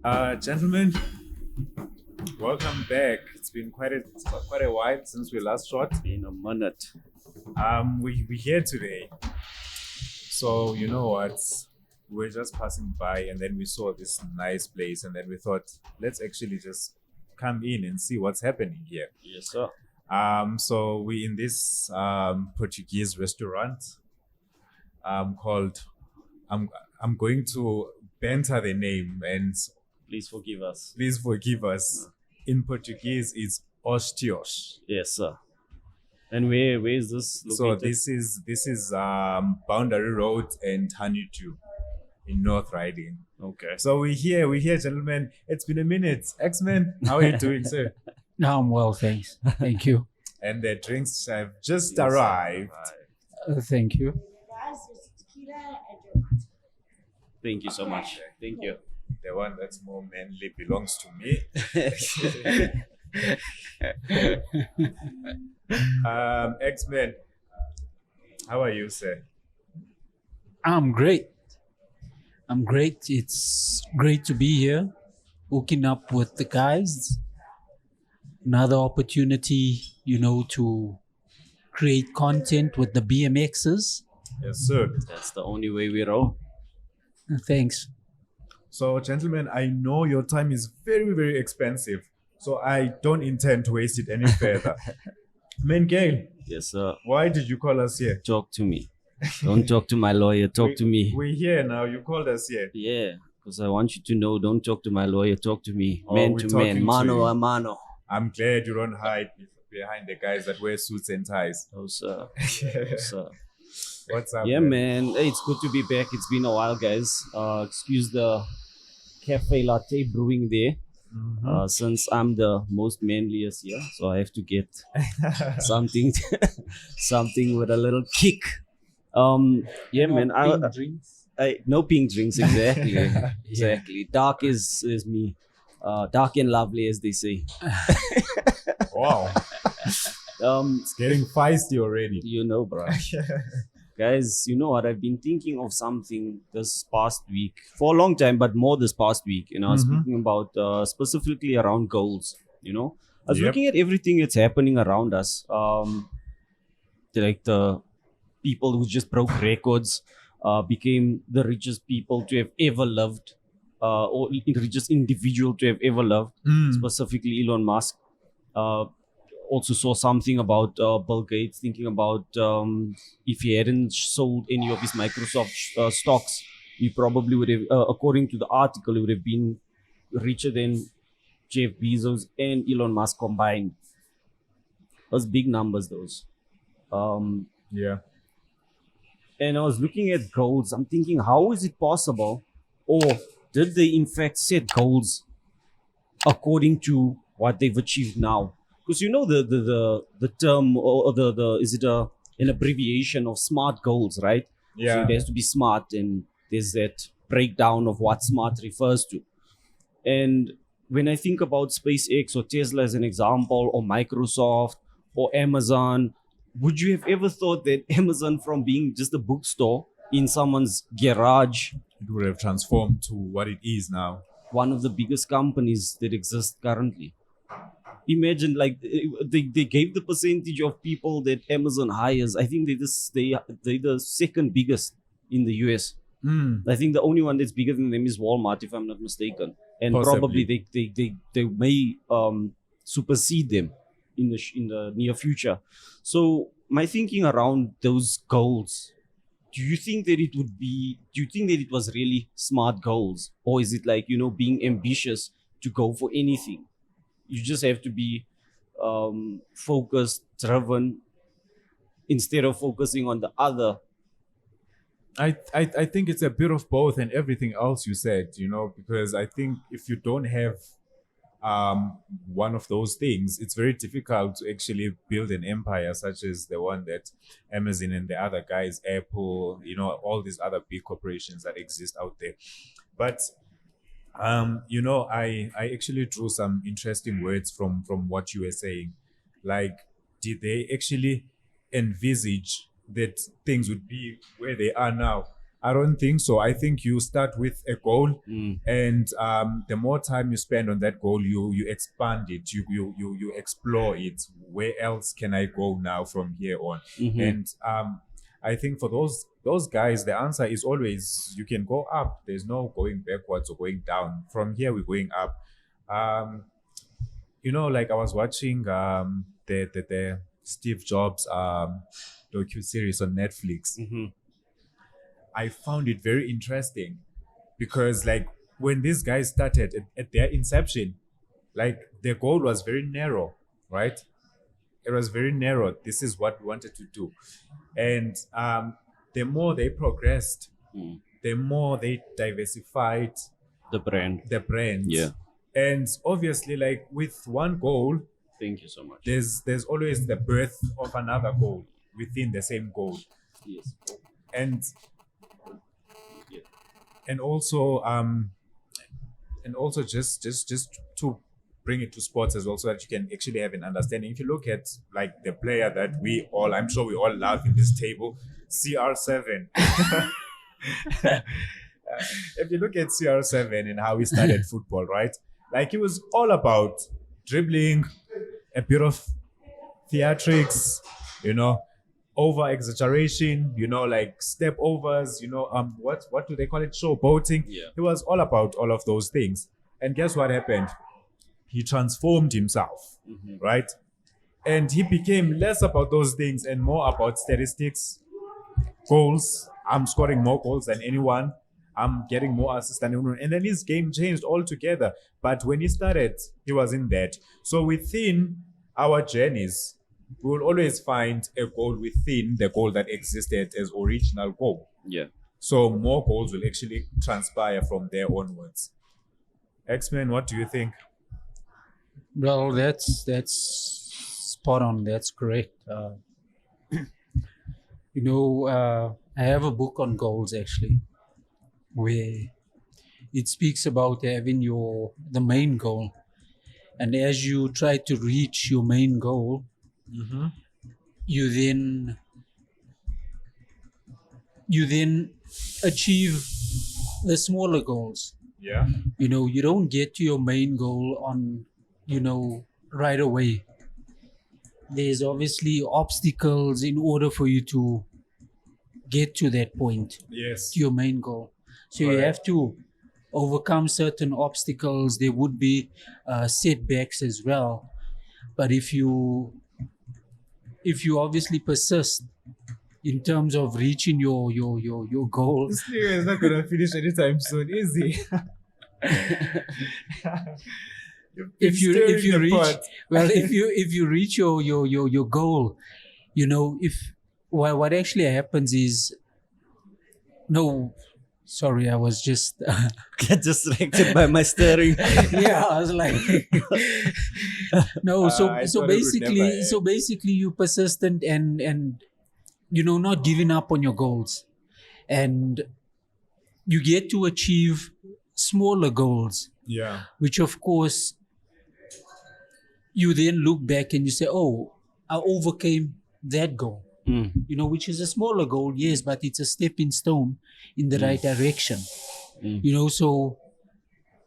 Gentlemen, welcome back. It's been quite a while since we last shot. In a minute. We're here today. So you know what? We're just passing by, and then we saw this nice place, and then we thought, let's actually just come in and see what's happening here. Yes, sir. So we in this Portuguese restaurant called. I'm going to banter the name, and Please forgive us. please forgive us. In Portuguese, it's Ostios. Yes, sir. And where is this So located? this is Boundary Road and Honeydew in North Riding. Okay. So we're here, gentlemen. It's been a minute. X-Men, how are you doing, sir? No, I'm well, thanks. Thank you. And the drinks have just Yes, sir. arrived. Right. Thank you. Guys, there's tequila and your Thank you so much. Thank you. The one that's more manly belongs to me. X-Men, how are you, sir? I'm great. I'm great. It's great to be here, hooking up with the guys. Another opportunity, to create content with the BMXs. Yes, sir. That's the only way we roll. Thanks. So, gentlemen, I know your time is very, very expensive. So I don't intend to waste it any further. Man, Gail, Yes, sir. why did you call us here? Talk to me. Don't talk to my lawyer. Talk to me. We're here now. You called us here. Yeah, because I want you to know. Don't talk to my lawyer. Talk to me. Oh, Man we're to talking man. to Mano you. a mano. I'm glad you don't hide behind the guys that wear suits and ties. Oh, sir. Oh, sir. What's up? Yeah, man. Hey, it's good to be back. It's been a while, guys. Excuse the cafe latte brewing there. Mhm. Since I'm the most manliest here, so I have to get something, something with a little kick. Yeah, man. I no pink drinks exactly, exactly. Dark is me. Dark and lovely, as they say. Wow, it's getting feisty already. You know, bro. Guys, you know what? I've been thinking of something this past week for a long time, but more this past week. Mhm. Speaking about specifically around goals. I was Yep. looking at everything that's happening around us. Like the people who just broke records, became the richest people to have ever lived, or the richest individual to have ever lived. Mm. Specifically Elon Musk. Also saw something about Bill Gates thinking about if he hadn't sold any of his Microsoft stocks, he probably would have, according to the article, he would have been richer than Jeff Bezos and Elon Musk combined. Those big numbers, those. Yeah. And I was looking at goals. I'm thinking, how is it possible, or did they in fact set goals according to what they've achieved now? Because the term, or the is it an abbreviation of SMART goals, right? So Yeah. it has to be smart, and there's that breakdown of what smart refers to. And when I think about SpaceX or Tesla as an example, or Microsoft or Amazon, would you have ever thought that Amazon, from being just a bookstore in someone's garage, It would have transformed to what it is now. one of the biggest companies that exist currently? Imagine, like, they gave the percentage of people that Amazon hires. I think they're the second biggest in the US. Mm. I think the only one that's bigger than them is Walmart, if I'm not mistaken, and Possibly. probably they may supersede them in the near future. So my thinking around those goals, do you think that it was really smart goals, or is it like, being ambitious to go for anything? You just have to be focused, driven, instead of focusing on the other. I think it's a bit of both and everything else you said, because I think if you don't have one of those things, it's very difficult to actually build an empire such as the one that Amazon and the other guys, Apple, all these other big corporations that exist out there. But I actually drew some interesting words from what you were saying. Like, did they actually envisage that things would be where they are now? I don't think so. I think you start with a goal, Mm. and the more time you spend on that goal, you expand it, you explore it. Where else can I go now from here on? Mhm. And I think for those guys, the answer is always you can go up. There's no going backwards or going down. From here, we're going up. Like I was watching the Steve Jobs docu series on Netflix. Mhm. I found it very interesting because like when these guys started at their inception, like their goal was very narrow, right? It was very narrow. This is what we wanted to do. And the more they progressed, Mm. the more they diversified The brand. the brand. Yeah. And obviously, like with one goal, Thank you so much. there's always the birth of another goal within the same goal. Yes. And Yeah. and also just to bring it to sports as well so that you can actually have an understanding. If you look at like the player that I'm sure we all love in this table, CR7. If you look at CR7 and how he started football, right? Like he was all about dribbling, a bit of theatrics, over exaggeration, like step overs, what do they call it? Showboating. Yeah. He was all about all of those things. And guess what happened? He transformed himself, right? And he became less about those things and more about statistics, goals. I'm scoring more goals than anyone. I'm getting more assists than anyone. And then his game changed altogether. But when he started, he was in that. So within our journeys, we will always find a goal within the goal that existed as original goal. Yeah. So more goals will actually transpire from there onwards. X-Men, what do you think? Well, that's spot on. That's correct. I have a book on goals actually, where it speaks about having the main goal, and as you try to reach your main goal, you then achieve the smaller goals. Yeah. You don't get to your main goal on right away. There's obviously obstacles in order for you to get to that point, Yes. to your main goal. So you Correct. have to overcome certain obstacles. There would be setbacks as well, but if you obviously persist in terms of reaching your goal, This nigga is not gonna finish anytime soon, is he? if you reach if you reach your goal, what actually happens is, no, sorry, I was just Get distracted by my staring. yeah, I was like no, I so thought it would basically never end. so basically you persistent and not giving up on your goals, and you get to achieve smaller goals, Yeah. which of course you then look back and you say, oh, I overcame that goal, Mm. which is a smaller goal, yes, but it's a stepping stone in the right direction. So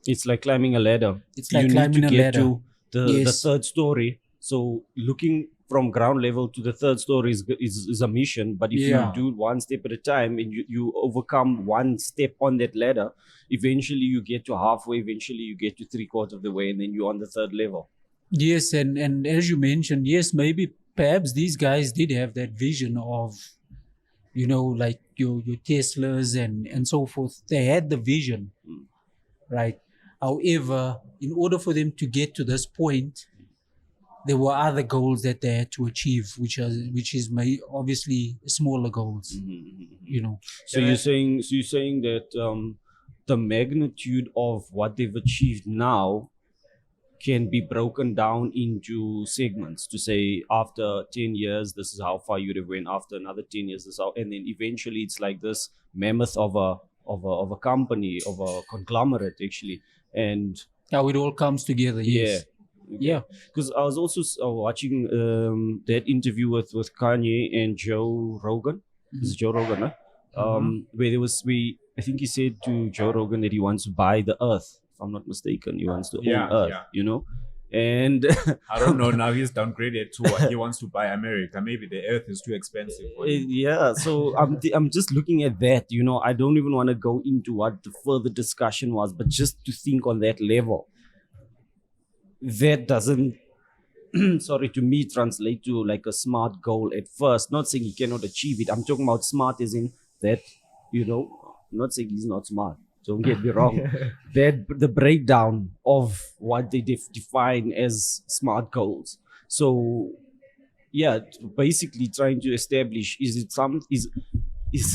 It's like climbing a ladder. It's like you climbing need a to get ladder. to the Yes. third story. So looking from ground level to the third story is a mission. But if Yeah. you do one step at a time and you overcome one step on that ladder, eventually you get to halfway, eventually you get to 3/4 of the way, and then you're on the third level. yes, and as you mentioned, yes, maybe perhaps these guys did have that vision of, like your Teslas and so forth. They had the vision, right? However, in order for them to get to this point, there were other goals that they had to achieve, which is obviously smaller goals. So you're saying that the magnitude of what they've achieved now can be broken down into segments to say after 10 years this is how far you'd have went, after another 10 years this is how, and then eventually it's like this mammoth of a company, of a conglomerate actually. And How it all comes together. Yes. Yeah. because I was also watching that interview with Kanye and Joe Rogan. Is it Joe Rogan, huh? where I think he said to Joe Rogan that he wants to buy the Earth. If I'm not mistaken, he wants to Yeah, own Earth. yeah. You know, and I don't know. Now he's downgraded to he wants to buy America. Maybe the Earth is too expensive for him. yeah. So I'm just looking at that. You know, I don't even want to go into what the further discussion was, but just to think on that level, that doesn't sorry, to me translate to like a smart goal at first. Not saying he cannot achieve it. I'm talking about smart as in that, you know, I'm not saying he's not smart. Don't get me wrong. That the breakdown of what they define as smart goals. So yeah, basically trying to establish, is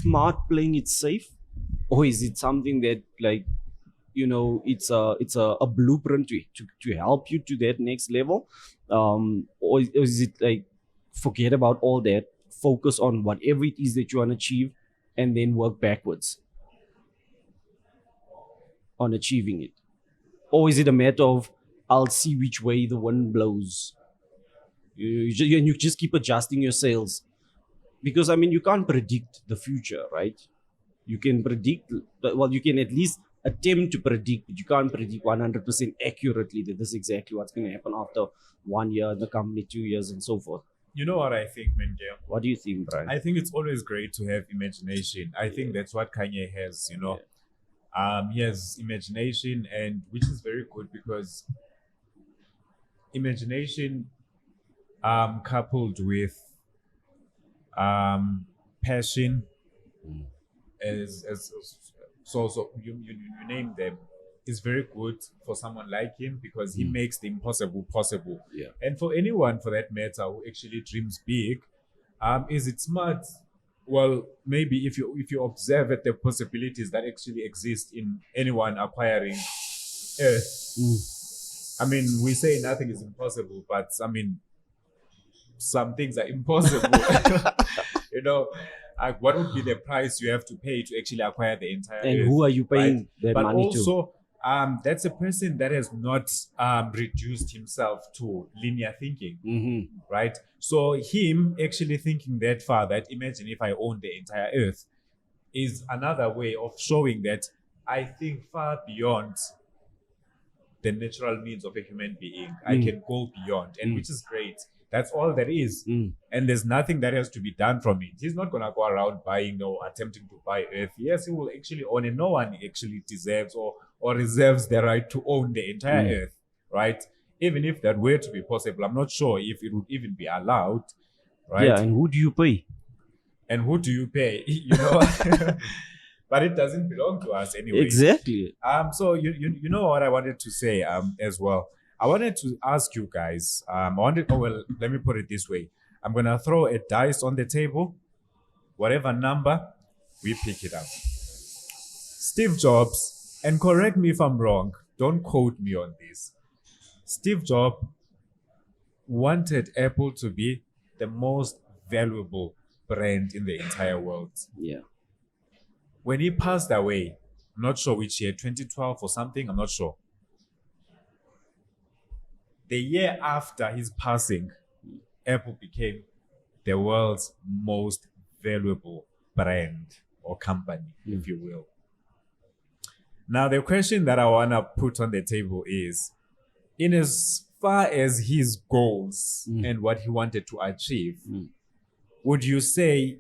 smart playing it safe, or is it something that, like, you know, it's a blueprint to help you to that next level, or is it like forget about all that, focus on whatever it is that you want to achieve, and then work backwards on achieving it? Or is it a matter of, I'll see which way the wind blows, you just keep adjusting your sails? Because I mean, you can't predict the future, right? You can predict, well, you can at least attempt to predict, but you can't predict 100% accurately that this is exactly what's going to happen after 1 year in the company, 2 years, and so forth. You know what I think, Menge? What do you think, Brian? I think it's always great to have imagination. I think that's what Kanye has, you know. He has imagination, and which is very good because imagination coupled with passion as so you name them is very good for someone like him because he makes the impossible possible. Yeah. And for anyone for that matter who actually dreams big, is it smart? Well, maybe if you observe at the possibilities that actually exist in anyone acquiring Earth. I mean, we say nothing is impossible, but I mean, some things are impossible. You know, like what would be the price you have to pay to actually acquire the entire And Earth, who are you paying right? that But money to? also, that's a person that has not reduced himself to linear thinking, right? So him actually thinking that far, that imagine if I own the entire Earth, is another way of showing that I think far beyond the natural means of a human being. I can go beyond, and which is great. That's all there is. And there's nothing that has to be done from it. He's not going to go around buying or attempting to buy Earth. Yes, he will actually own it. No one actually deserves or reserves the right to own the entire Earth, right? Even if that were to be possible, I'm not sure if it would even be allowed, right? Yeah, and who do you pay? And who do you pay? You know, but it doesn't belong to us anyway. Exactly. So you know what I wanted to say as well. I wanted to ask you guys. Let me put it this way. I'm gonna throw a dice on the table. Whatever number, we pick it up. Steve Jobs, and correct me if I'm wrong. Don't quote me on this. Steve Jobs wanted Apple to be the most valuable brand in the entire world. Yeah. When he passed away, I'm not sure which year, 2012 or something, I'm not sure. The year after his passing, Apple became the world's most valuable brand or company, if you will. Now, the question that I want to put on the table is, in as far as his goals and what he wanted to achieve, would you say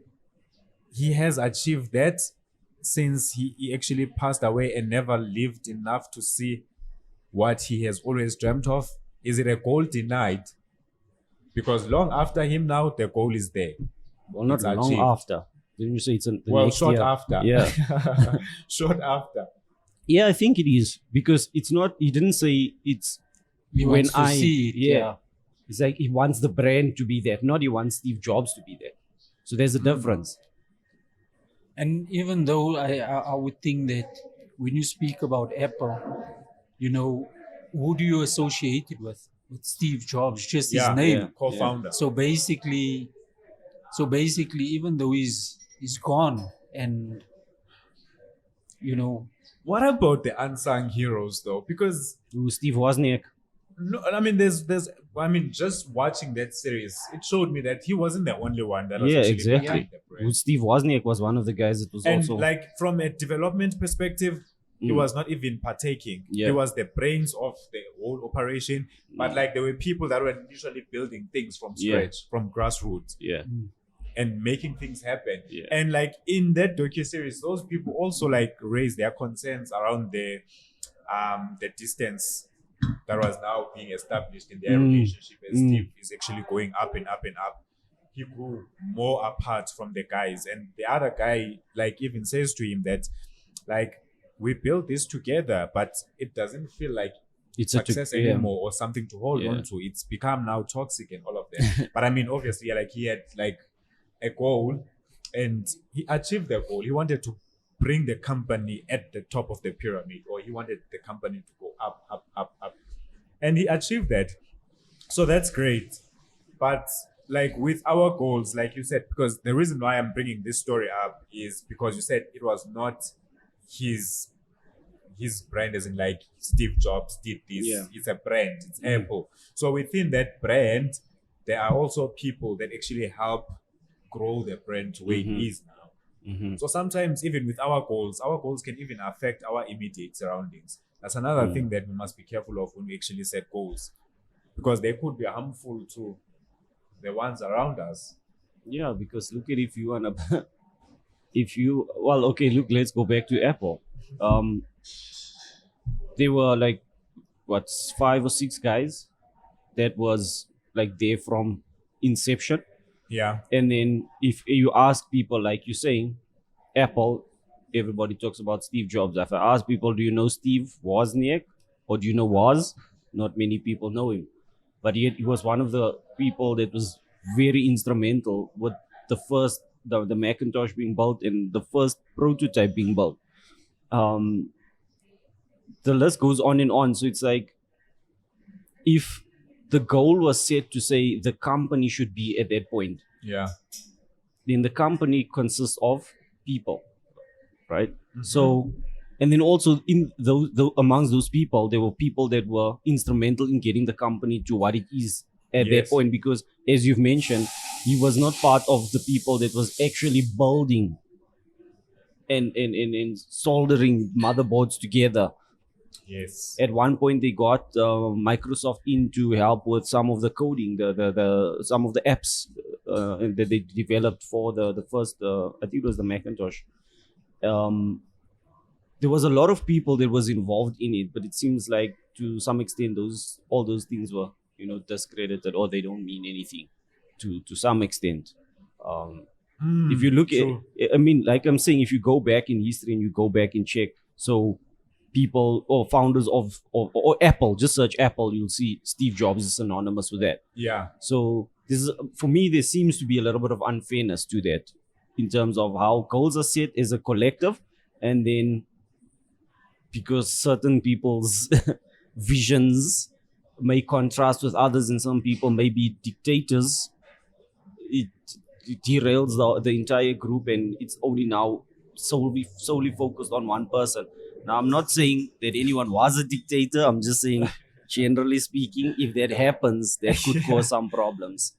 he has achieved that since he actually passed away and never lived enough to see what he has always dreamt of? Is it a goal denied? Because long after him now, the goal is there. Well, not It's long achieved. after. Didn't you say it's the Well, next short year? after. Yeah. Short after. Yeah, I think it is, because it's not. He didn't say it's He when wants to I see it, yeah. It's like he wants the brand to be there, not he wants Steve Jobs to be there. So there's a difference. And even though I would think that when you speak about Apple, you know, who do you associate it with? With Steve Jobs, just his name. Co-founder. So basically, even though he's gone, and you know, What about the unsung heroes though? Because Steve Wozniak. no, I mean, there's I mean, just watching that series, it showed me that he wasn't the only one that was Yeah, actually exactly. behind the brand. Steve Wozniak was one of the guys that was And also like from a development perspective, he Mm. was not even partaking. Yeah. He was the brains of the whole operation. But Mm. like there were people that were literally building things from Yeah. scratch, from grassroots, yeah, and making things happen. Yeah. And like in that docu-series, those people also like raised their concerns around the distance that was now being established in their relationship, as Steve is actually going up and up and up. He grew more apart from the guys, and the other guy like even says to him that like we built this together, but it doesn't feel like it's success yeah. anymore or something to hold Yeah. on to. It's become now toxic and all of that. But I mean, obviously, like he had like a goal, and he achieved the goal. He wanted to bring the company at the top of the pyramid, or he wanted the company to go up, up, up, up, and he achieved that. So that's great. But like with our goals, like you said, because the reason why I'm bringing this story up is because you said it was not his brand, as in like Steve Jobs did this. Yeah. It's a brand, it's Apple. So within that brand, there are also people that actually help grow the brand to where it is now. Mhm. So sometimes even with our goals can even affect our immediate surroundings. That's another thing that we must be careful of when we actually set goals, because they could be harmful to the ones around us. Yeah, because look at if you wanna if you well okay look, let's go back to Apple. They were like what 5 or 6 guys that was like there from inception. Yeah. And then if you ask people, like you're saying, Apple, everybody talks about Steve Jobs. If I ask people, do you know Steve Wozniak or do you know Woz? Not many people know him. But yet he was one of the people that was very instrumental with the Macintosh being built and the first prototype being built. The list goes on and on. So it's like if the goal was set to say the company should be at that point, Yeah. then the company consists of people, right? So, and then also in those amongst those people, there were people that were instrumental in getting the company to what it is at that Yes. point. Because, as you've mentioned, he was not part of the people that was actually building and soldering motherboards together. Yes. At one point, they got Microsoft in to help with some of the coding, the some of the apps that they developed for the first. I think it was the Macintosh. There was a lot of people that was involved in it, but it seems like to some extent all those things were discredited, or they don't mean anything to some extent. If you look true. at, I mean, like I'm saying, if you go back in history and you go back and check, so people or founders of or Apple, just search Apple, you'll see Steve Jobs is synonymous with that. Yeah. So this is, for me, there seems to be a little bit of unfairness to that in terms of how goals are set as a collective, and then because certain people's visions may contrast with others, and some people may be dictators, it derails the entire group, and it's only now solely focused on one person. Now, I'm not saying that anyone was a dictator. I'm just saying, generally speaking, if that happens, that could cause some problems.